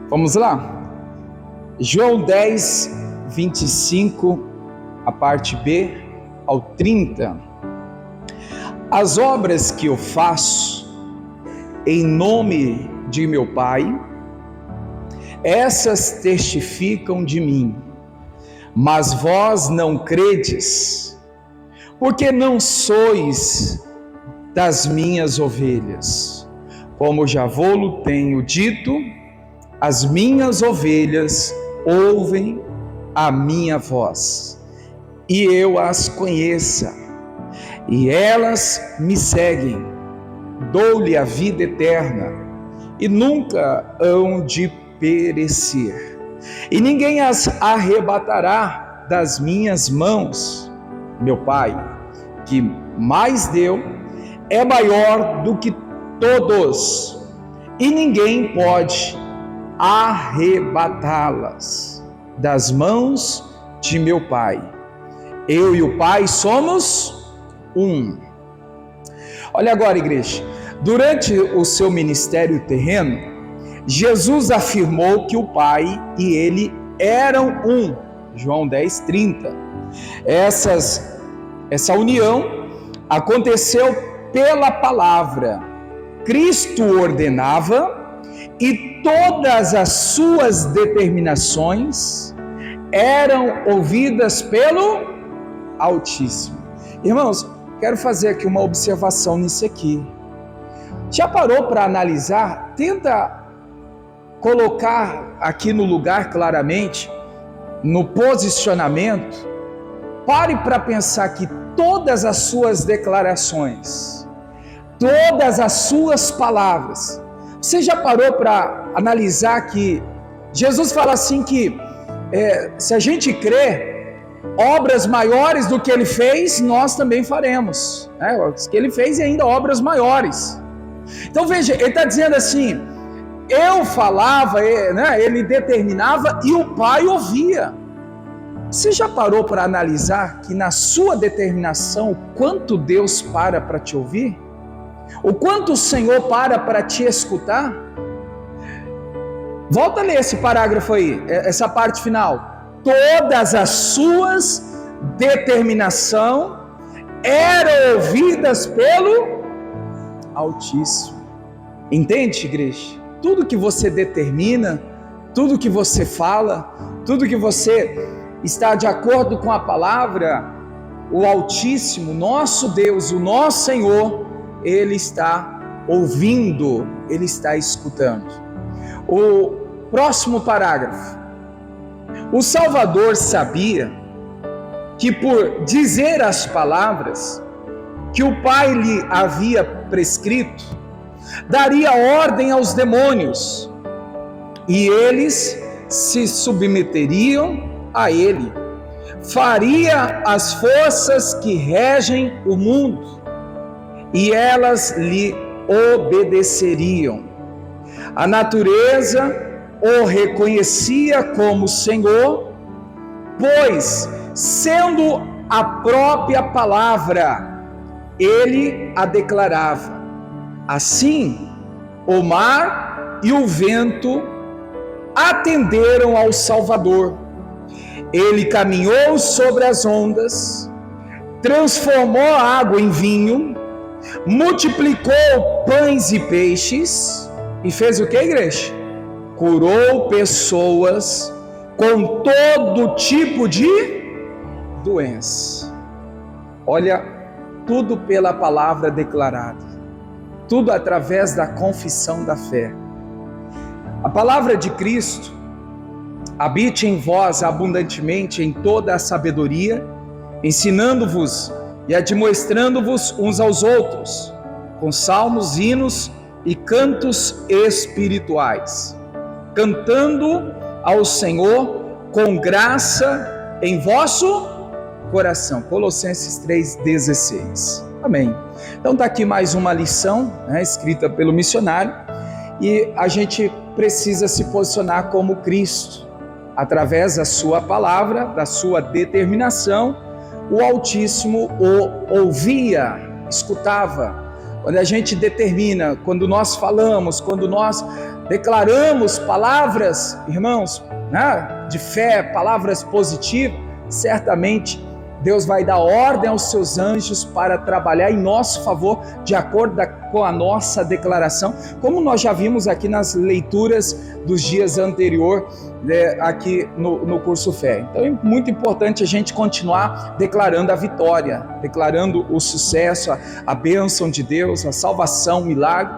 Vamos lá? João 10, 25, a parte B ao 30. As obras que eu faço em nome de meu Pai, essas testificam de mim, mas vós não credes, porque não sois das minhas ovelhas. Como já vou-lo tenho dito, as minhas ovelhas ouvem a minha voz, e eu as conheço, e elas me seguem. Dou-lhe a vida eterna, e nunca hão de perecer, e ninguém as arrebatará das minhas mãos. Meu Pai, que mais deu, é maior do que todos, e ninguém pode arrebatá-las das mãos de meu Pai. Eu e o Pai somos um. Olha agora, igreja, durante o seu ministério terreno, Jesus afirmou que o Pai e ele eram um. João 10, 30. Essa união aconteceu pela palavra. Cristo ordenava e todas as suas determinações eram ouvidas pelo Altíssimo. Irmãos, quero fazer aqui uma observação nisso aqui. Já parou para analisar? Tenta colocar aqui no lugar claramente, no posicionamento. Pare para pensar que todas as suas declarações, todas as suas palavras, você já parou para analisar que Jesus fala assim que se a gente crê, obras maiores do que ele fez, nós também faremos. Os que ele fez e ainda obras maiores. Então veja, ele está dizendo assim, eu falava, ele determinava e o Pai ouvia. Você já parou para analisar que na sua determinação, o quanto Deus para te ouvir? O quanto o Senhor para te escutar? Volta a ler esse parágrafo aí, essa parte final. Todas as suas determinações eram ouvidas pelo Altíssimo. Entende, igreja? Tudo que você determina, tudo que você fala, tudo que você está de acordo com a palavra, o Altíssimo, nosso Deus, o nosso Senhor, Ele está ouvindo, Ele está escutando. O próximo parágrafo. O Salvador sabia que por dizer as palavras que o Pai lhe havia prescrito, daria ordem aos demônios, e eles se submeteriam a ele. Faria as forças que regem o mundo, e elas lhe obedeceriam. A natureza o reconhecia como Senhor, pois, sendo a própria palavra, ele a declarava. Assim, o mar e o vento atenderam ao Salvador. Ele caminhou sobre as ondas, transformou a água em vinho, multiplicou pães e peixes e fez o que, igreja? Curou pessoas com todo tipo de doença. Olha, tudo pela palavra declarada, tudo através da confissão da fé. A palavra de Cristo habite em vós abundantemente em toda a sabedoria, ensinando-vos e admoestrando-vos uns aos outros, com salmos, hinos e cantos espirituais, cantando ao Senhor com graça em vosso coração. Colossenses 3,16. Amém. Então está aqui mais uma lição, escrita pelo missionário, e a gente precisa se posicionar como Cristo, através da sua palavra, da sua determinação, o Altíssimo o ouvia, escutava. Quando a gente determina, quando nós falamos, quando nós declaramos palavras, irmãos, né, de fé, palavras positivas, certamente Deus vai dar ordem aos seus anjos para trabalhar em nosso favor, de acordo com a nossa declaração, como nós já vimos aqui nas leituras dos dias anteriores, aqui no curso Fé. Então é muito importante a gente continuar declarando a vitória, declarando o sucesso, a bênção de Deus, a salvação, o milagre.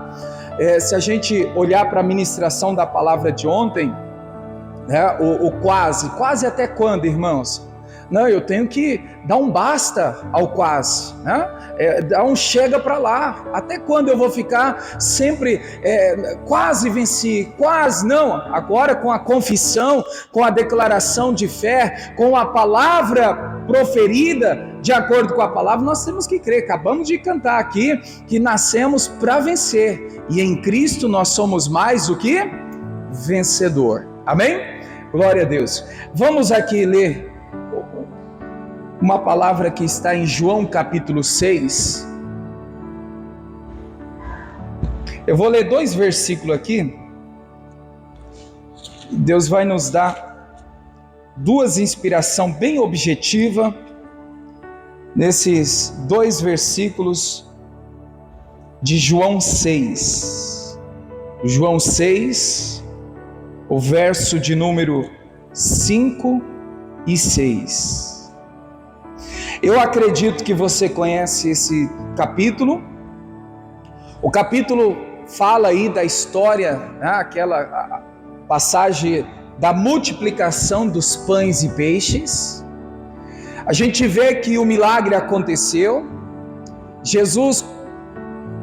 Se a gente olhar para a ministração da palavra de ontem, né, o quase até quando, irmãos? Não, eu tenho que dar um basta ao quase, né? Dar um chega para lá. Até quando eu vou ficar sempre quase venci, quase não? Agora com a confissão, com a declaração de fé, com a palavra proferida, de acordo com a palavra, nós temos que crer. Acabamos de cantar aqui que nascemos para vencer, e em Cristo nós somos mais do que vencedor. Amém? Glória a Deus. Vamos aqui ler uma palavra que está em João capítulo 6. Eu vou ler 2 versículos aqui. Deus vai nos dar 2 inspirações bem objetivas nesses 2 versículos de João 6. João 6, o verso de número 5 e 6. Eu acredito que você conhece esse capítulo. O capítulo fala aí da história, né, aquela passagem da multiplicação dos pães e peixes. A gente vê que o milagre aconteceu. Jesus,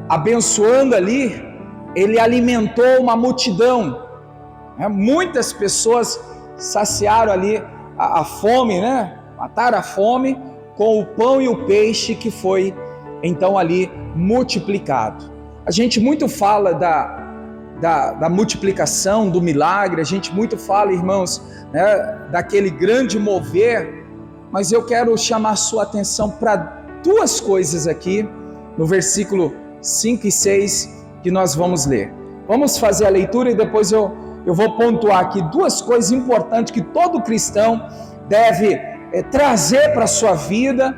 abençoando ali, ele alimentou uma multidão. Muitas pessoas saciaram ali a fome, né? Mataram a fome com o pão e o peixe que foi então ali multiplicado. A gente muito fala da multiplicação, do milagre, a gente muito fala, irmãos, né, daquele grande mover, mas eu quero chamar a sua atenção para 2 coisas aqui, no versículo 5 e 6, que nós vamos ler. Vamos fazer a leitura e depois eu vou pontuar aqui 2 coisas importantes que todo cristão deve trazer para a sua vida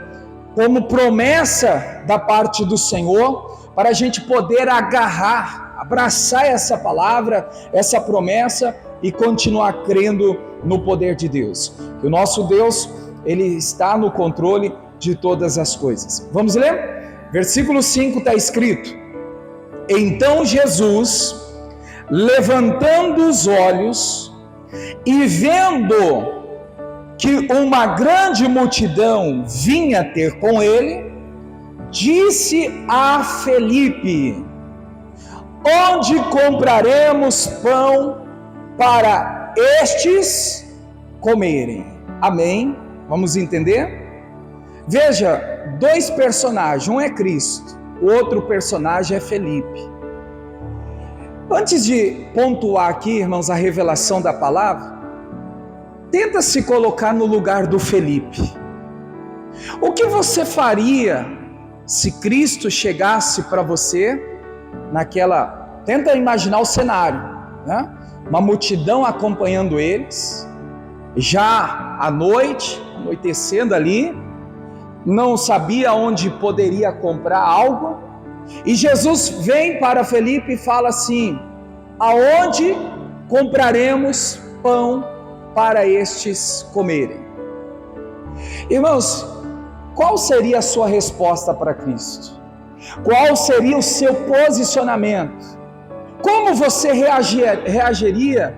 como promessa da parte do Senhor, para a gente poder abraçar essa palavra, essa promessa e continuar crendo no poder de Deus. Que o nosso Deus, Ele está no controle de todas as coisas. Vamos ler? Versículo 5 está escrito: Então Jesus, levantando os olhos e vendo que uma grande multidão vinha ter com ele, disse a Felipe: Onde compraremos pão para estes comerem? Amém? Vamos entender? Veja, 2 personagens, um é Cristo, o outro personagem é Felipe. Antes de pontuar aqui, irmãos, a revelação da palavra, tenta se colocar no lugar do Felipe. O que você faria se Cristo chegasse para você tenta imaginar o cenário, né? Uma multidão acompanhando eles, já à noite, anoitecendo ali, não sabia onde poderia comprar algo, e Jesus vem para Felipe e fala assim: aonde compraremos pão para estes comerem? Irmãos, qual seria a sua resposta para Cristo? Qual seria o seu posicionamento? Como você reagiria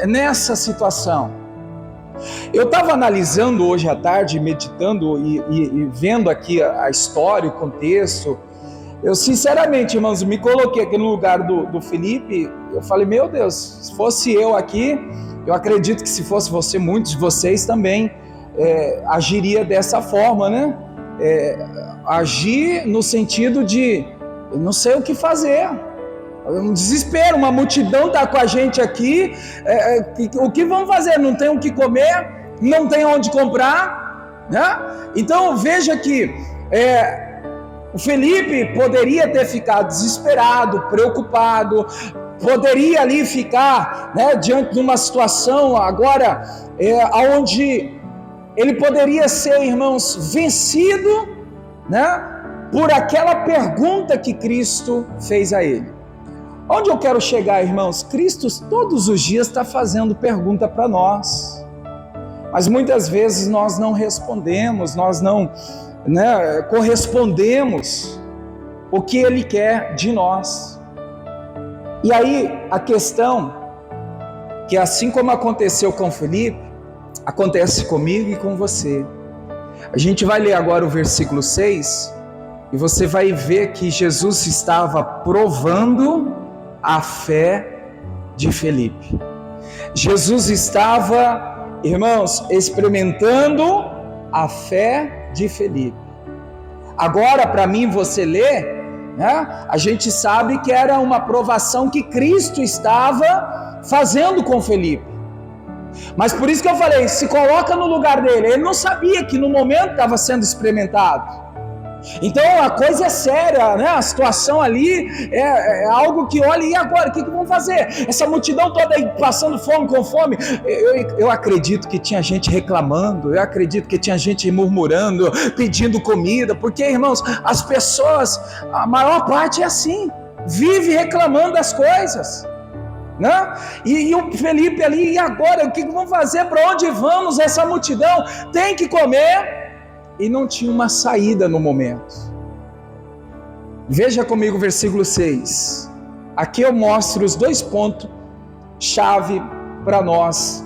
nessa situação? Eu estava analisando hoje à tarde, meditando e vendo aqui a história, o contexto. Eu sinceramente, irmãos, me coloquei aqui no lugar do Felipe. Eu falei: meu Deus, se fosse eu aqui, eu acredito que se fosse você, muitos de vocês também agiria dessa forma, né? Agir no sentido de eu não sei o que fazer, um desespero, uma multidão está com a gente aqui, o que vamos fazer? Não tem o que comer, não tem onde comprar, né? Então veja que o Felipe poderia ter ficado desesperado, preocupado, poderia ali ficar, né, diante de uma situação agora onde ele poderia ser, irmãos, vencido, né, por aquela pergunta que Cristo fez a ele. Onde eu quero chegar, irmãos? Cristo todos os dias está fazendo pergunta para nós, mas muitas vezes nós não respondemos, nós não, né, correspondemos o que Ele quer de nós. E aí a questão, que assim como aconteceu com Felipe, acontece comigo e com você. A gente vai ler agora o versículo 6, e você vai ver que Jesus estava provando a fé de Felipe. Jesus estava, irmãos, experimentando a fé de Felipe. Agora, para mim, você ler, né, a gente sabe que era uma provação que Cristo estava fazendo com Felipe. Mas por isso que eu falei, se coloca no lugar dele. Ele não sabia que no momento estava sendo experimentado. Então a coisa é séria, né? A situação ali é algo que, olha, e agora? O que vamos fazer? Essa multidão toda aí passando fome com fome. Eu acredito que tinha gente reclamando, eu acredito que tinha gente murmurando, pedindo comida, porque, irmãos, as pessoas, a maior parte é assim, vive reclamando das coisas, né? E o Felipe ali, e agora? O que vamos fazer? Para onde vamos? Essa multidão tem que comer. E não tinha uma saída no momento. Veja comigo o versículo 6. Aqui eu mostro os 2 pontos chave para nós.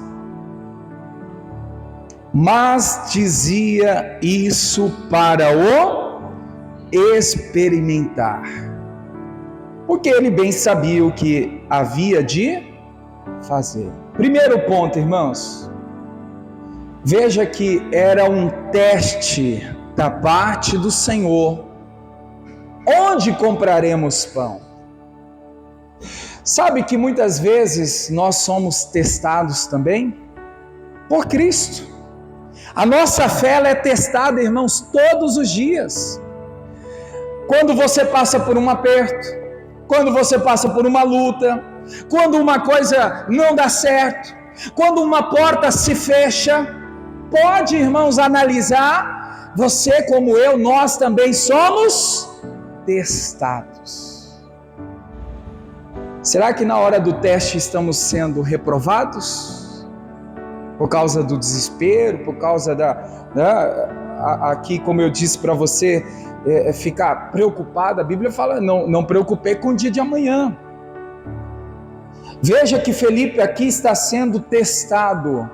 Mas dizia isso para o experimentar, porque ele bem sabia o que havia de fazer. Primeiro ponto, irmãos. Veja que era um teste da parte do Senhor. Onde compraremos pão? Sabe que muitas vezes nós somos testados também por Cristo. A nossa fé ela é testada, irmãos, todos os dias. Quando você passa por um aperto, quando você passa por uma luta, quando uma coisa não dá certo, quando uma porta se fecha, pode, irmãos, analisar, você como eu, nós também somos testados. Será que na hora do teste estamos sendo reprovados? Por causa do desespero, por causa aqui como eu disse para você, ficar preocupado. A Bíblia fala, não preocupei com o dia de amanhã. Veja que Felipe aqui está sendo testado.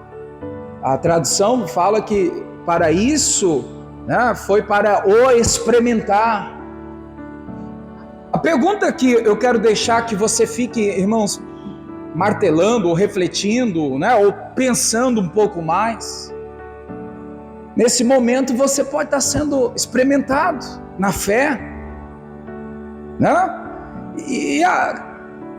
A tradução fala que para isso, né, foi para o experimentar. A pergunta que eu quero deixar que você fique, irmãos, martelando ou refletindo, né, ou pensando um pouco mais. Nesse momento você pode estar sendo experimentado na fé, né? E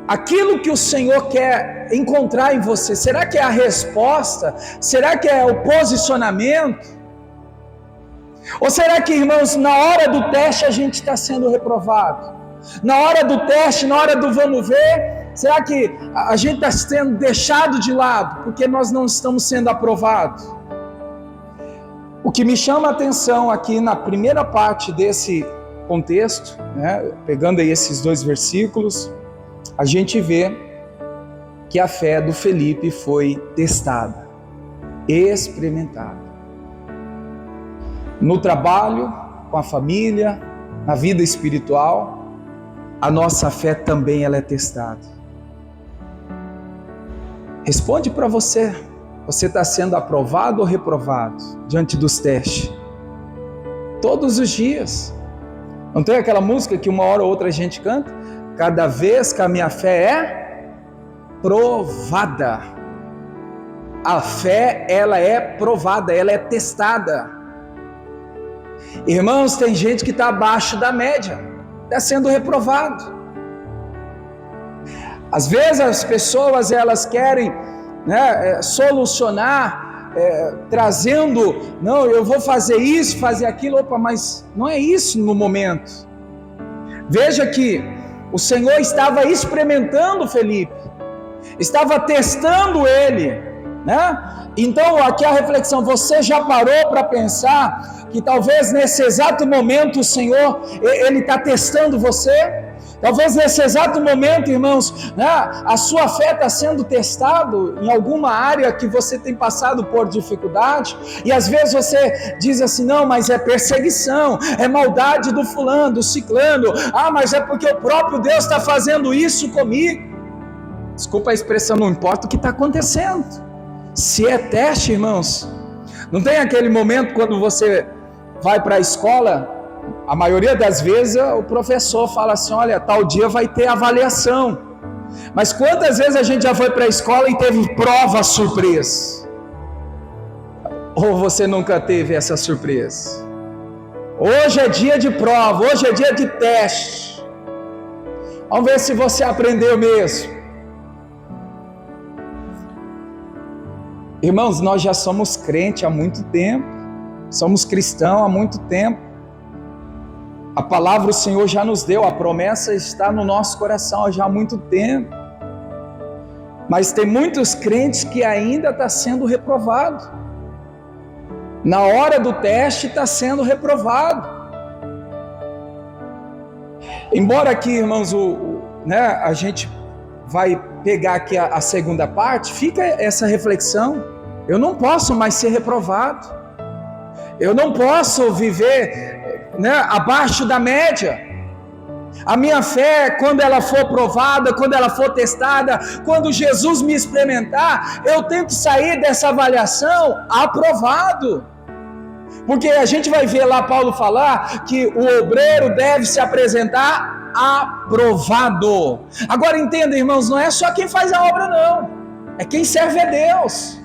aquilo que o Senhor quer encontrar em você, será que é a resposta? Será que é o posicionamento? Ou será que, irmãos, na hora do teste a gente está sendo reprovado? Na hora do teste, na hora do vamos ver, será que a gente está sendo deixado de lado porque nós não estamos sendo aprovados? O que me chama a atenção aqui na primeira parte desse contexto, né, pegando aí esses 2 versículos, a gente vê que a fé do Felipe foi testada, experimentada. No trabalho, com a família, na vida espiritual, a nossa fé também ela é testada. Responde para você, você está sendo aprovado ou reprovado diante dos testes? Todos os dias. Não tem aquela música que uma hora ou outra a gente canta? Cada vez que a minha fé é provada. A fé, ela é provada, ela é testada. Irmãos, tem gente que está abaixo da média, está sendo reprovado. Às vezes as pessoas, elas querem, né, solucionar trazendo, não, eu vou fazer isso, fazer aquilo, opa, mas não é isso no momento. Veja que o Senhor estava experimentando Felipe, estava testando ele, né? Então aqui a reflexão, você já parou para pensar que talvez nesse exato momento o Senhor, Ele está testando você? Talvez nesse exato momento, irmãos, né, a sua fé está sendo testado em alguma área que você tem passado por dificuldade, e às vezes você diz assim, não, mas é perseguição, é maldade do fulano, do ciclano, mas é porque o próprio Deus está fazendo isso comigo. Desculpa a expressão, não importa o que está acontecendo, se é teste, irmãos, não tem aquele momento quando você vai para a escola, a maioria das vezes o professor fala assim, olha, tal dia vai ter avaliação, mas quantas vezes a gente já foi para a escola e teve prova surpresa? Ou você nunca teve essa surpresa? Hoje é dia de prova, hoje é dia de teste, vamos ver se você aprendeu mesmo. Irmãos, nós já somos crentes há muito tempo, somos cristãos há muito tempo, a palavra o Senhor já nos deu, a promessa está no nosso coração já há muito tempo, mas tem muitos crentes que ainda estão sendo reprovados, na hora do teste está sendo reprovado, embora aqui, irmãos, a gente vai pegar aqui a segunda parte, fica essa reflexão, eu não posso mais ser reprovado, eu não posso viver abaixo da média. A minha fé, quando ela for provada, quando ela for testada, quando Jesus me experimentar, eu tenho que sair dessa avaliação aprovado, porque a gente vai ver lá Paulo falar que o obreiro deve se apresentar aprovado. Agora entenda, irmãos, não é só quem faz a obra não, é quem serve a Deus,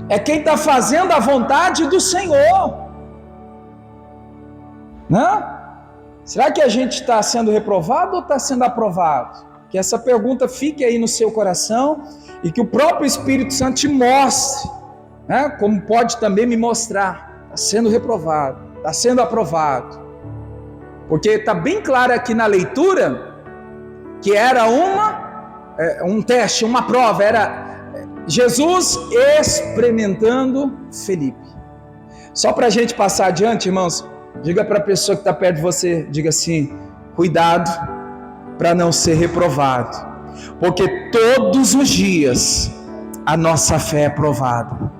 é quem está fazendo a vontade do Senhor. Não? Será que a gente está sendo reprovado ou está sendo aprovado? Que essa pergunta fique aí no seu coração e que o próprio Espírito Santo te mostre, como pode também me mostrar, está sendo reprovado, está sendo aprovado, porque está bem claro aqui na leitura que era um teste, uma prova, era Jesus experimentando Felipe. Só para a gente passar adiante, irmãos, diga para a pessoa que está perto de você, diga assim, cuidado para não ser reprovado, porque todos os dias a nossa fé é provada.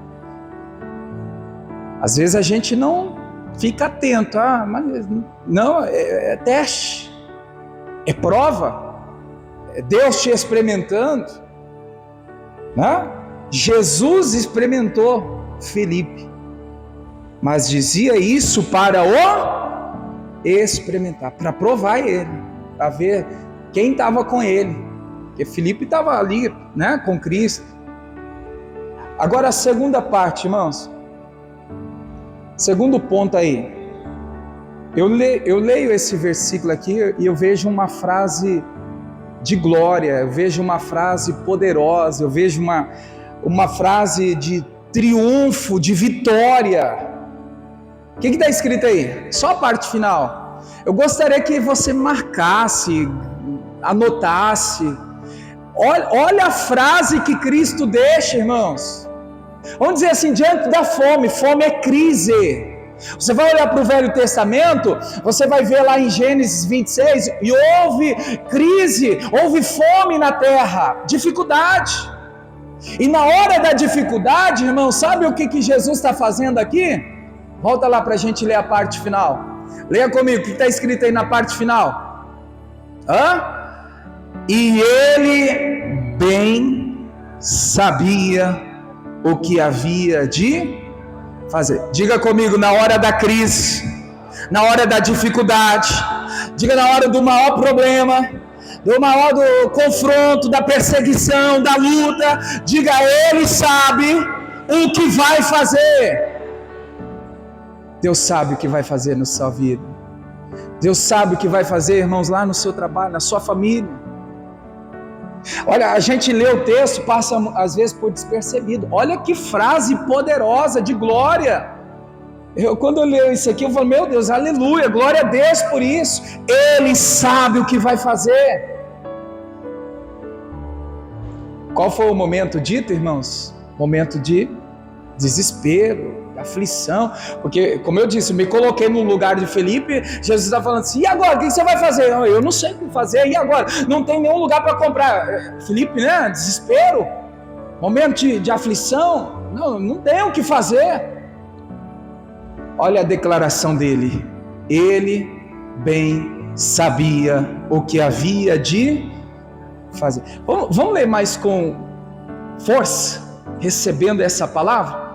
Às vezes a gente não fica atento, mas não, é teste, é prova, é Deus te experimentando, né? Jesus experimentou Felipe, mas dizia isso para o experimentar, para provar ele, para ver quem estava com ele, porque Felipe estava ali, com Cristo. Agora a segunda parte, irmãos, segundo ponto aí, eu leio esse versículo aqui e eu vejo uma frase de glória, eu vejo uma frase poderosa, eu vejo uma frase de triunfo, de vitória. O que está escrito aí? Só a parte final. Eu gostaria que você marcasse, anotasse. Olha a frase que Cristo deixa, irmãos. Vamos dizer assim, diante da fome é crise. Você vai olhar para o Velho Testamento, você vai ver lá em Gênesis 26, e houve crise, houve fome na terra, dificuldade. E na hora da dificuldade, irmão, sabe o que Jesus está fazendo aqui? Volta lá para a gente ler a parte final. Leia comigo, o que está escrito aí na parte final? E ele bem sabia o que havia de fazer. Diga comigo, na hora da crise, na hora da dificuldade, diga na hora do maior problema, do confronto, da perseguição, da luta, diga, ele sabe o que vai fazer. Deus sabe o que vai fazer na sua vida. Deus sabe o que vai fazer, irmãos, lá no seu trabalho, na sua família. Olha, a gente lê o texto, passa às vezes por despercebido. Olha que frase poderosa de glória. Quando eu leio isso aqui, eu falo, meu Deus, aleluia, glória a Deus por isso. Ele sabe o que vai fazer. Qual foi o momento dito, irmãos? Momento de desespero, aflição, porque, como eu disse, eu me coloquei no lugar de Felipe. Jesus está falando assim, e agora, o que você vai fazer? Eu não sei o que fazer, e agora? Não tem nenhum lugar para comprar. Felipe, né, desespero, momento de aflição, não tem o que fazer. Olha a declaração dele, ele bem sabia o que havia de fazer. Vamos ler mais com força, recebendo essa palavra?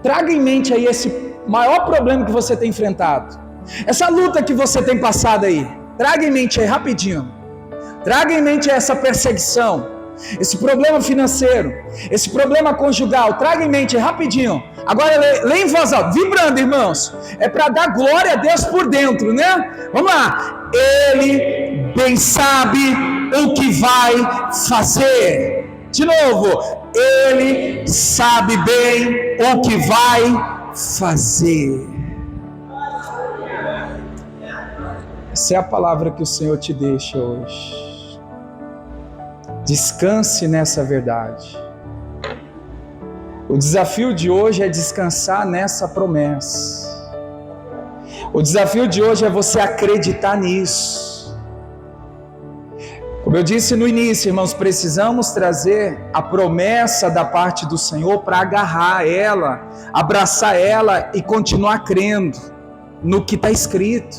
Traga em mente aí esse maior problema que você tem enfrentado, essa luta que você tem passado aí, traga em mente aí rapidinho, traga em mente essa perseguição, esse problema financeiro, esse problema conjugal, traga em mente aí rapidinho. Agora lê em voz alta, vibrando, irmãos, é para dar glória a Deus por dentro, né? Vamos lá, ele bem sabe o que vai fazer. De novo, ele sabe bem o que vai fazer. Essa é a palavra que o Senhor te deixa hoje. Descanse nessa verdade. O desafio de hoje é descansar nessa promessa. O desafio de hoje é você acreditar nisso. Como eu disse no início, irmãos, precisamos trazer a promessa da parte do Senhor para agarrar ela, abraçar ela e continuar crendo no que está escrito.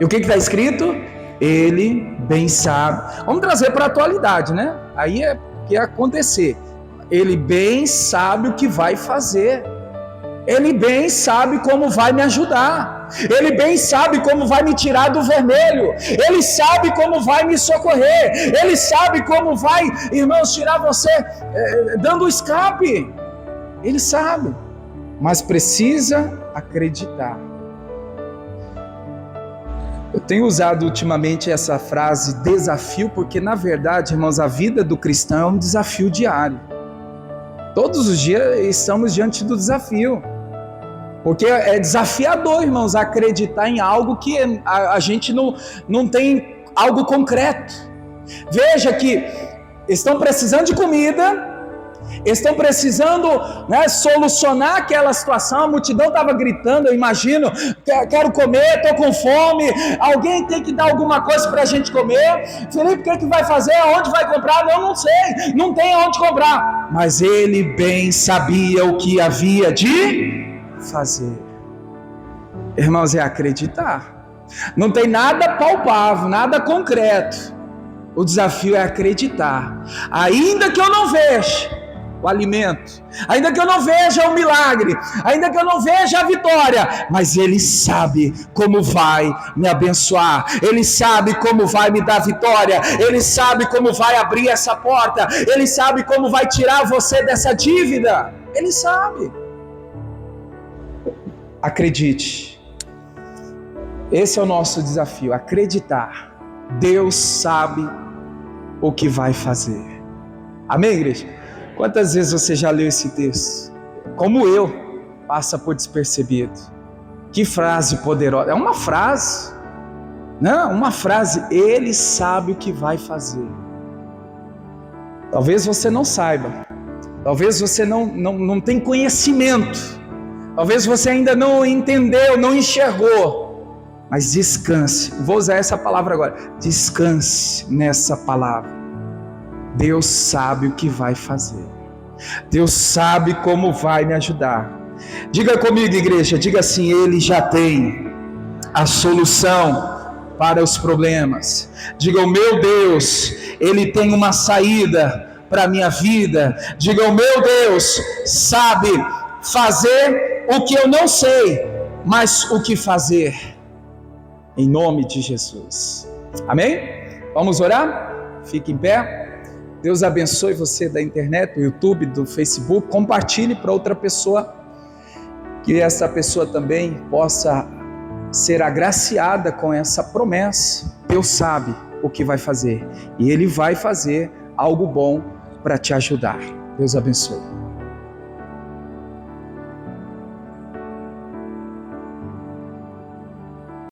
E o que está escrito? Ele bem sabe. Vamos trazer para a atualidade, né? Aí é o que ia acontecer. Ele bem sabe o que vai fazer. Ele bem sabe como vai me ajudar. Ele bem sabe como vai me tirar do vermelho. Ele sabe como vai me socorrer. Ele sabe como vai, irmãos, tirar você dando escape. Ele sabe, mas precisa acreditar. Eu tenho usado ultimamente essa frase desafio, porque na verdade, irmãos, a vida do cristão é um desafio diário. Todos os dias estamos diante do desafio. Porque é desafiador, irmãos, acreditar em algo que a gente não tem algo concreto. Veja que estão precisando de comida, estão precisando, né, solucionar aquela situação. A multidão estava gritando, eu imagino, quero comer, estou com fome, alguém tem que dar alguma coisa para a gente comer. Felipe, o que vai fazer? Aonde vai comprar? Não sei, não tem aonde comprar. Mas ele bem sabia o que havia de fazer. Irmãos, é acreditar. Não tem nada palpável, nada concreto. O desafio é acreditar. Ainda que eu não veja o alimento, ainda que eu não veja o milagre, ainda que eu não veja a vitória, mas Ele sabe como vai me abençoar, Ele sabe como vai me dar vitória, Ele sabe como vai abrir essa porta, Ele sabe como vai tirar você dessa dívida, Ele sabe. Acredite. Esse é o nosso desafio, acreditar. Deus sabe o que vai fazer. Amém, igreja? Quantas vezes você já leu esse texto? Como eu, passa por despercebido. Que frase poderosa. É uma frase, não, uma frase. Ele sabe o que vai fazer. Talvez você não saiba. Talvez você não tenha conhecimento. Talvez você ainda não entendeu, não enxergou, mas descanse. Vou usar essa palavra agora. Descanse nessa palavra. Deus sabe o que vai fazer. Deus sabe como vai me ajudar. Diga comigo, igreja, diga assim: Ele já tem a solução para os problemas. Diga: o meu Deus, Ele tem uma saída para a minha vida. Diga: o meu Deus sabe fazer o que eu não sei, mas o que fazer, em nome de Jesus. Amém? Vamos orar? Fique em pé. Deus abençoe você da internet, do YouTube, do Facebook. Compartilhe para outra pessoa, que essa pessoa também possa ser agraciada com essa promessa. Deus sabe o que vai fazer. E Ele vai fazer algo bom para te ajudar. Deus abençoe.